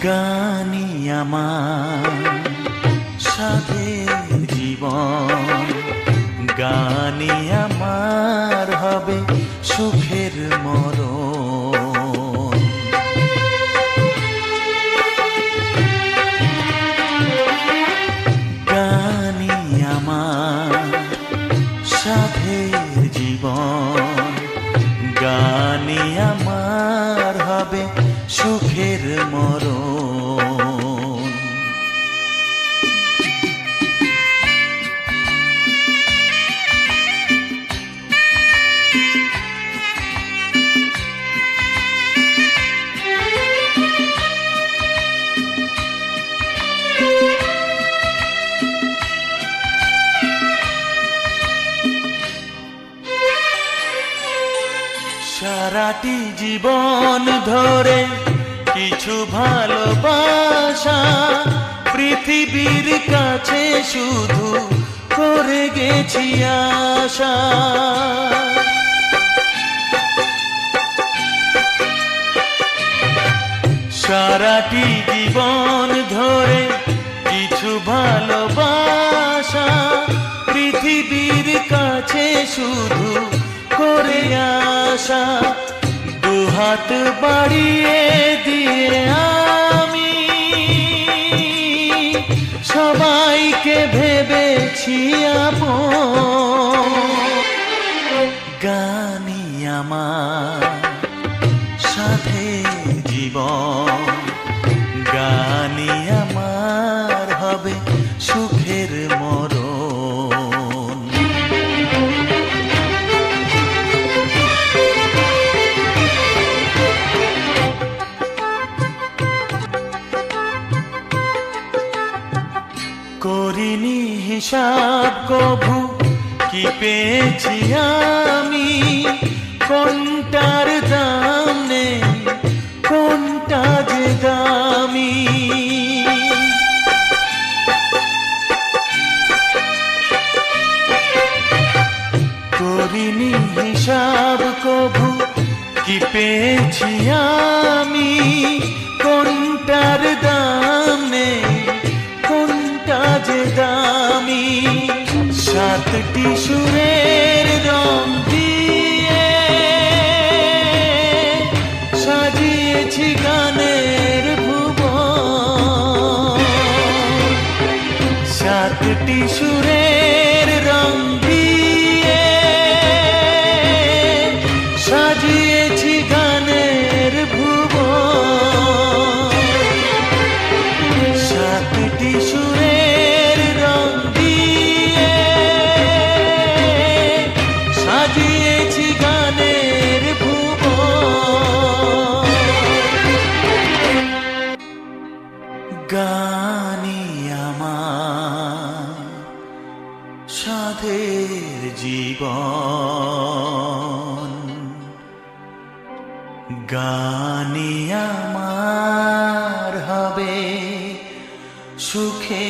গানি আমার সাধের জীবন, গানি আমার হবে সুখের মরণ। গানি আমার সাধের জীবন, গানি আমার হবে সুখের মরণ। সারাটি জীবন ধরে কিছু ভালোবাসা পৃথিবীর কাছে শুধু করে গেছি আশা। সারাটি জীবন ধরে কিছু ভালোবাসা পৃথিবীর কাছে শুধু করে আশা। দুহাত বাড়িয়ে দিয়ে আমি সবাইকে ভেবেছি আপন। গানি আমার সাধের জীবন, গানি আমার হবে সুখের মরণ। করিনি হিসাব কভু কি পেয়েছি আমি, কোনটার দাম নেই কোনটা যে দামি। করিনি হিসাব কভু কি পেয়েছি আমি, কোনটার দাম নেই কোনটা যে দামি। সাতটি সুরের রং দিয়ে সাজিয়েছি গানের ভুবন। সাতটি সুরের রং দিয়ে সাজিয়েছি গানের ভুবন। সাতটি সুরের রং দিয়ে সাজিয়েছি গানের ভুবন। গানি আমার সাধের জীবন, গানি আমার হবে সুখে